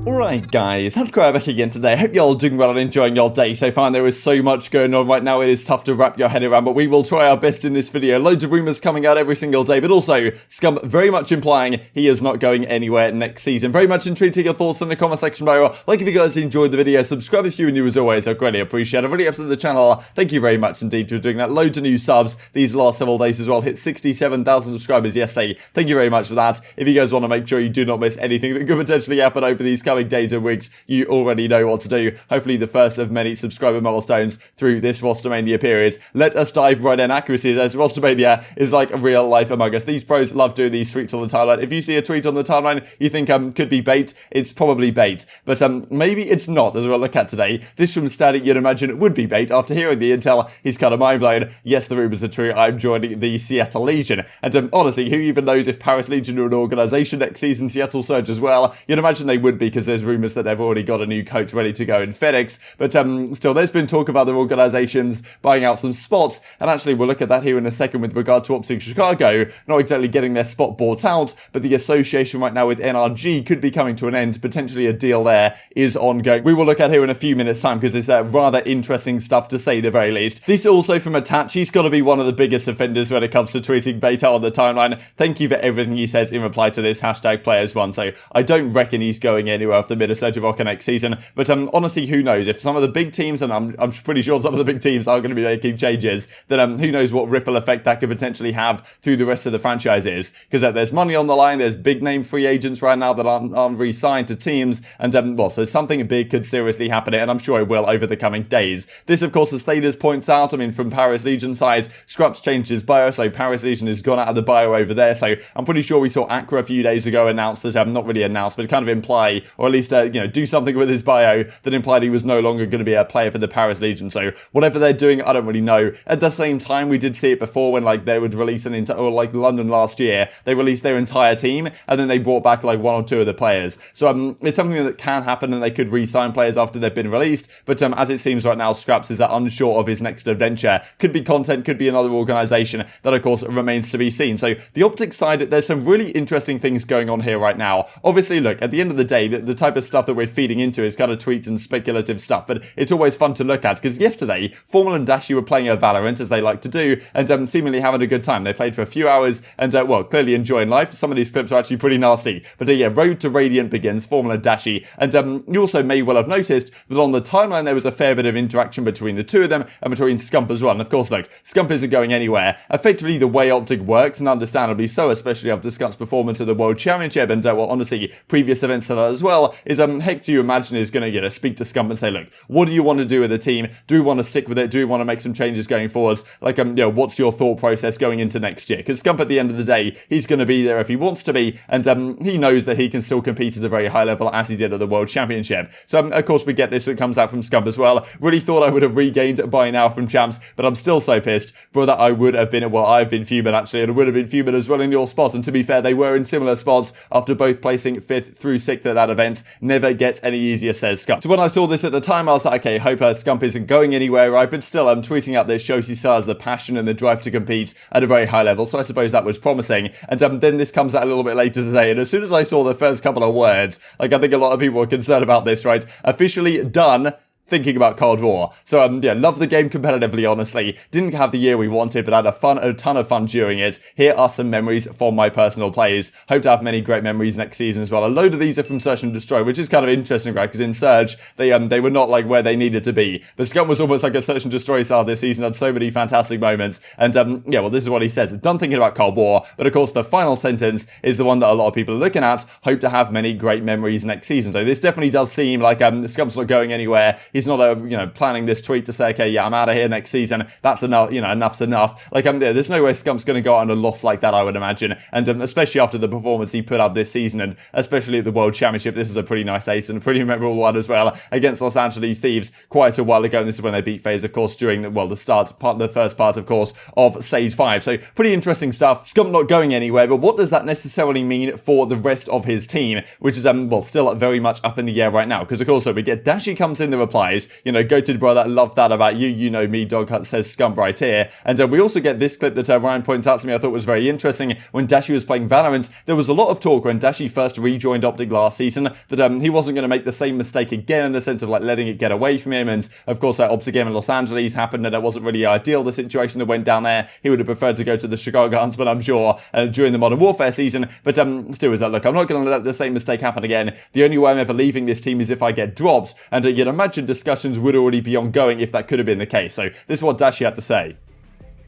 Alright guys, TacticalRab back again today. Hope you're all doing well and enjoying your day so far. There is so much going on right now, it is tough to wrap your head around, but we will try our best in this video. Loads of rumours coming out every single day, but also Scump very much implying he is not going anywhere next season. Very much intrigued to hear your thoughts in the comment section below. Like if you guys enjoyed the video, subscribe if you are new as always, I greatly appreciate it. I've already up to the channel, thank you very much indeed for doing that. Loads of new subs these last several days as well. Hit 67,000 subscribers yesterday. Thank you very much for that. If you guys want to make sure you do not miss anything that could potentially happen over these coming days and weeks, you already know what to do. Hopefully the first of many subscriber milestones through this Rostermania period. Let us dive right in. Accuracy, as Rostermania is like a real life Among Us. These pros love doing these tweets on the timeline. If you see a tweet on the timeline you think could be bait, it's probably bait. But maybe it's not, as we'll look at today. This from Standy, you'd imagine it would be bait. After hearing the intel, he's kind of mind blown. Yes, the rumours are true. I'm joining the Seattle Legion. And honestly, who even knows if Paris Legion are an organisation next season? Seattle Surge as well. You'd imagine they would be, because there's rumours that they've already got a new coach ready to go in FedEx, but still there's been talk of other organisations buying out some spots, and actually we'll look at that here in a second with regard to OpTic Chicago, not exactly getting their spot bought out, but the association right now with NRG could be coming to an end. Potentially a deal there is ongoing. We will look at here in a few minutes time, because it's rather interesting stuff to say the very least. This is also from Attach. He's got to be one of the biggest offenders when it comes to tweeting beta on the timeline. Thank you for everything he says in reply to this hashtag players1. So I don't reckon he's going anywhere after Minnesota Rokkr next season, but honestly, who knows? If some of the big teams, and I'm pretty sure some of the big teams are going to be making changes, then who knows what ripple effect that could potentially have through the rest of the franchises, because there's money on the line, there's big name free agents right now that aren't re-signed to teams, and well, so something big could seriously happen, and I'm sure it will over the coming days. This, of course, as Thieves points out, I mean, from Paris Legion side, Scrump's changed his bio, so Paris Legion has gone out of the bio over there, so I'm pretty sure we saw Accra a few days ago announce that, not really announce, but kind of imply, or at least, do something with his bio that implied he was no longer going to be a player for the Paris Legion. So whatever they're doing, I don't really know. At the same time, we did see it before when they would release an entire, or like London last year, they released their entire team and then they brought back like one or two of the players. So it's something that can happen, and they could re-sign players after they've been released. But as it seems right now, Scraps is unsure of his next adventure. Could be content, could be another organisation. That of course remains to be seen. So the OpTic side, there's some really interesting things going on here right now. Obviously, look, at the end of the day, the type of stuff that we're feeding into is kind of tweets and speculative stuff, but it's always fun to look at, because yesterday Formal and Dashy were playing a Valorant, as they like to do, and seemingly having a good time. They played for a few hours and well, clearly enjoying life. Some of these clips are actually pretty nasty, but yeah, Road to Radiant begins, Formal and Dashy, and you also may well have noticed that on the timeline there was a fair bit of interaction between the two of them and between Scump as well. And of course, look, Scump isn't going anywhere. Effectively, the way OpTic works, and understandably so, especially after Scump's performance at the World Championship, and well, honestly, previous events to that as well, is heck, do you imagine is going to speak to Scump and say, look, what do you want to do with the team? Do we want to stick with it? Do we want to make some changes going forwards? Like, what's your thought process going into next year? Because Scump, at the end of the day, he's going to be there if he wants to be, and he knows that he can still compete at a very high level as he did at the World Championship. So, of course, we get this that comes out from Scump as well. Really thought I would have regained by now from Champs, but I'm still so pissed, brother. I would have been, well, I've been fuming actually, and I would have been fuming as well in your spot. And to be fair, they were in similar spots after both placing 5th through 6th at that event. Never gets any easier, says Scump. So when I saw this at the time, I was like, okay, hope Scump isn't going anywhere, right? But still, I'm tweeting out this shows he still has the passion and the drive to compete at a very high level, so I suppose that was promising. And then this comes out a little bit later today, and as soon as I saw the first couple of words, like, I think a lot of people were concerned about this, right? Officially done thinking about Cold War. So, yeah, love the game competitively, honestly. Didn't have the year we wanted, but had a ton of fun during it. Here are some memories from my personal plays. Hope to have many great memories next season as well. A load of these are from Search and Destroy, which is kind of interesting, right? Because in Surge, they were not like where they needed to be. But Scump was almost like a Search and Destroy style this season, had so many fantastic moments. And, yeah, well, this is what he says. Done thinking about Cold War, but of course the final sentence is the one that a lot of people are looking at. Hope to have many great memories next season. So this definitely does seem like Scump's not going anywhere. He's not planning this tweet to say, okay, yeah, I'm out of here next season. That's enough, enough's enough. Like, there's no way Scump's going to go out on a loss like that, I would imagine. And especially after the performance he put up this season, and especially at the World Championship, this is a pretty nice ace and a pretty memorable one as well against Los Angeles Thieves quite a while ago. And this is when they beat FaZe, of course, during the first part, of course, of Stage 5. So pretty interesting stuff. Scump not going anywhere, but what does that necessarily mean for the rest of his team, which is, well, still very much up in the air right now? Because, of course, so we get Dashy comes in the reply. guys. You know, goated brother, love that about you. You know me, Dog Hunt says Scump right here. And we also get this clip that Ryan points out to me I thought was very interesting. When Dashy was playing Valorant, there was a lot of talk when Dashy first rejoined OpTic last season that he wasn't going to make the same mistake again in the sense of like letting it get away from him. And of course, OpTic game in Los Angeles happened and it wasn't really ideal, the situation that went down there. He would have preferred to go to the Chicago Huntsmen, I'm sure, during the Modern Warfare season. But still is like, look, I'm not going to let the same mistake happen again. The only way I'm ever leaving this team is if I get drops. And you'd imagine discussions would already be ongoing if that could have been the case. So this is what Dashy had to say.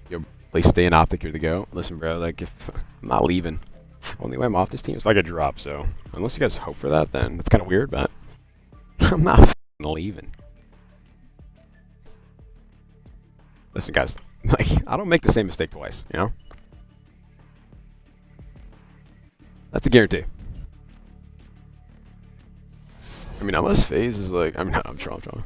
Yo, please stay in OpTic, you're the GOAT. Listen, bro, like, if I'm not leaving, only way I'm off this team is if I get dropped, so unless you guys hope for that, then that's kind of weird, but I'm not leaving. Listen, guys, like, I don't make the same mistake twice, you know? That's a guarantee. I mean, unless FaZe is like, I mean, I'm trolling.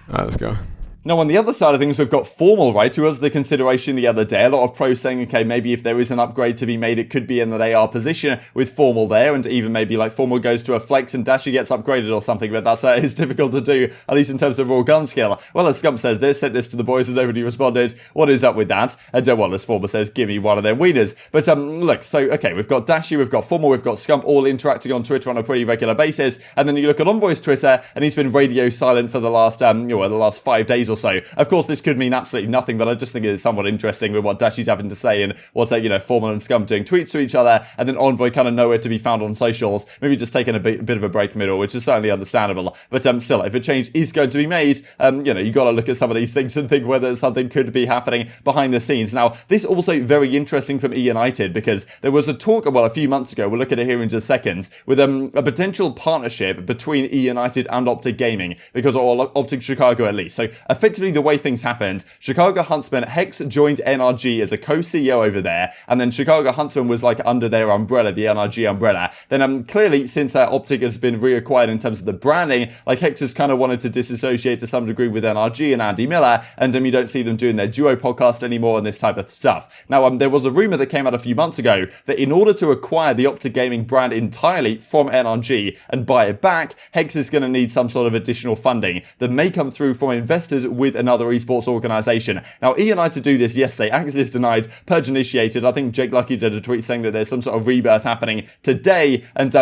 Alright, let's go. Now, on the other side of things, we've got Formal, right, who was the consideration the other day. A lot of pros saying, okay, maybe if there is an upgrade to be made, it could be in the AR position with Formal there, and even maybe like Formal goes to a flex and Dashy gets upgraded or something, but that's it's difficult to do, at least in terms of raw gun skill. Well, as Scump says, they sent this to the boys and nobody responded. What is up with that? And well, as Formal says, give me one of them wieners. But look, so, okay, we've got Dashy, we've got Formal, we've got Scump all interacting on Twitter on a pretty regular basis, and then you look at Envoy's Twitter, and he's been radio silent for the last, the last 5 days or so. Of course, this could mean absolutely nothing, but I just think it is somewhat interesting with what Dashy's having to say and what's, Formal and Scump doing tweets to each other, and then Envoy kind of nowhere to be found on socials, maybe just taking a bit of a break from it all, which is certainly understandable. But still, if a change is going to be made, you got to look at some of these things and think whether something could be happening behind the scenes. Now, this also very interesting from eUnited, because there was a talk, well, a few months ago, we'll look at it here in just seconds, with a potential partnership between eUnited and OpTic Gaming, because or OpTic Chicago at least. So effectively, the way things happened, Chicago Huntsmen, Hex joined NRG as a co-CEO over there, and then Chicago Huntsmen was like under their umbrella, the NRG umbrella. Then clearly, since OpTic has been reacquired in terms of the branding, like Hex has kind of wanted to disassociate to some degree with NRG and Andy Miller, and you don't see them doing their duo podcast anymore and this type of stuff. Now, there was a rumor that came out a few months ago that in order to acquire the OpTic Gaming brand entirely from NRG and buy it back, Hex is going to need some sort of additional funding that may come through from investors with another esports organization. Now, eUnited do this yesterday. Axis denied, Purge initiated. I think Jake Lucky did a tweet saying that there's some sort of rebirth happening today, and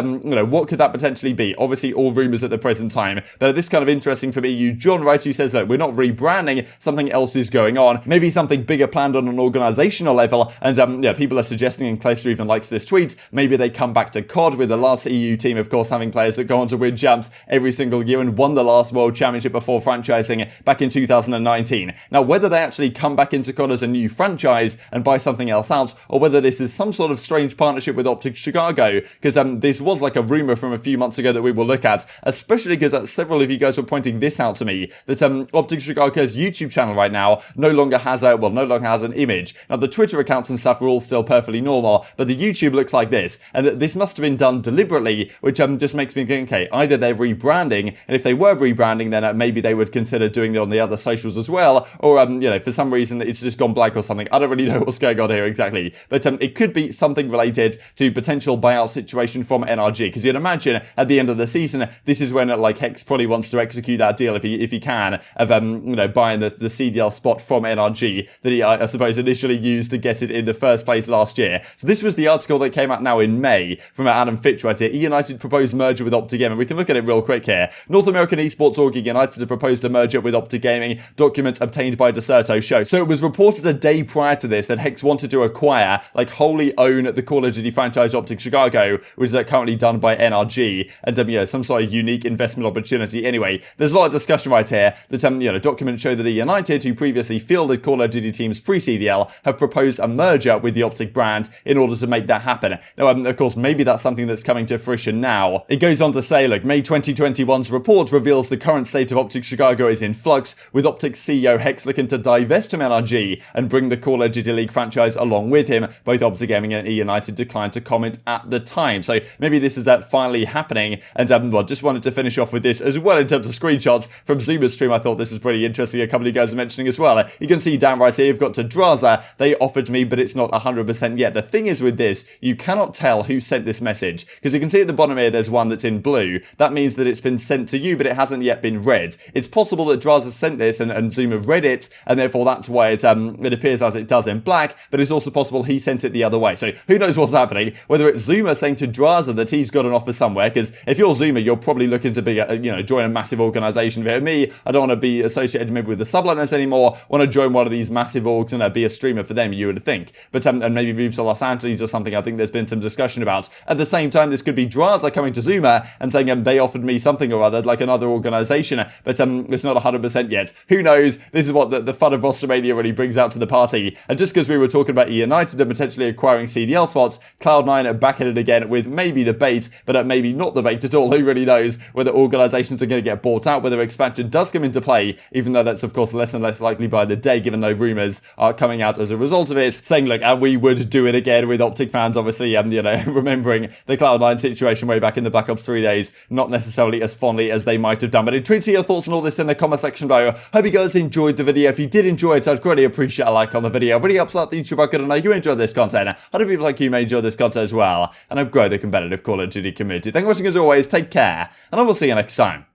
what could that potentially be? Obviously, all rumors at the present time, but this kind of interesting for me. John Wright, who says, look, we're not rebranding, something else is going on, maybe something bigger planned on an organizational level, and people are suggesting, and Clayster even likes this tweet, maybe they come back to COD, with the last EU team, of course, having players that go on to win champs every single year and won the last World Championship before franchising back in 2019. Now, whether they actually come back into COD as a new franchise and buy something else out, or whether this is some sort of strange partnership with OpTic Chicago, because this was like a rumor from a few months ago that we will look at, especially because several of you guys were pointing this out to me, that OpTic Chicago's YouTube channel right now no longer has an image. Now, the Twitter accounts and stuff are all still perfectly normal, but the YouTube looks like this, and this must have been done deliberately, which just makes me think, okay, either they're rebranding, and if they were rebranding, then maybe they would consider doing it on the other socials as well, or for some reason it's just gone blank or something. I don't really know what's going on here exactly, but it could be something related to potential buyout situation from NRG, because you'd imagine at the end of the season, this is when Hex probably wants to execute that deal if he can, of buying the CDL spot from NRG that he I suppose initially used to get it in the first place last year. So this was the article that came out now in May from Adam Fitch right here. eUnited proposed merger with OpTic Gaming. We can look at it real quick here. North American Esports Org United have proposed a merger with OpTic Gaming. Documents obtained by Deserto show. So it was reported a day prior to this that Hex wanted to acquire, wholly own the Call of Duty franchise OpTic Chicago, which is currently done by NRG, and some sort of unique investment opportunity. Anyway, there's a lot of discussion right here that documents show that eUnited, who previously fielded Call of Duty teams pre-CDL, have proposed a merger with the OpTic brand in order to make that happen. Now, of course, maybe that's something that's coming to fruition now. It goes on to say, look, May 2021's report reveals the current state of OpTic Chicago is in flux. with OpTic CEO Hex looking to divest from NRG and bring the Call of Duty League franchise along with him. Both OpTic Gaming and eUnited declined to comment at the time. So maybe this is finally happening. And well, just wanted to finish off with this as well in terms of screenshots from Zuma's stream. I thought this is pretty interesting. A couple of you guys are mentioning as well. You can see down right here, you've got to Drazah. They offered me, but it's not 100% yet. The thing is with this, you cannot tell who sent this message because you can see at the bottom here, there's one that's in blue. That means that it's been sent to you, but it hasn't yet been read. It's possible that Drazah sent this and Zuma read it, and therefore that's why it appears as it does in black, but it's also possible he sent it the other way. So who knows what's happening, whether it's Zuma saying to Drazah that he's got an offer somewhere, because if you're Zuma, you're probably looking to be, join a massive organization. For me, I don't want to be associated maybe with the subliners anymore. I want to join one of these massive orgs and be a streamer for them, you would think. But and maybe move to Los Angeles or something. I think there's been some discussion about. At the same time, this could be Drazah coming to Zuma and saying they offered me something or other, like another organization, but it's not 100% yet. Who knows? This is what the fun of Rostermania really brings out to the party. And just because we were talking about eUnited and potentially acquiring CDL spots, Cloud9 are back at it again with maybe the bait, but maybe not the bait at all. Who really knows whether organizations are going to get bought out, whether expansion does come into play, even though that's of course less and less likely by the day, given though rumors are coming out as a result of it, saying, look, and we would do it again with OpTic fans, obviously, remembering the Cloud9 situation way back in the Black Ops 3 days, not necessarily as fondly as they might have done. But in tweet your thoughts on all this in the comment section below. Hope you guys enjoyed the video. If you did enjoy it, I'd greatly appreciate a like on the video. It really helps out the YouTube algorithm to know you enjoyed this content. Other people like you may enjoy this content as well, and I've grown the competitive Call of Duty community. Thank you for watching as always, take care, and I will see you next time.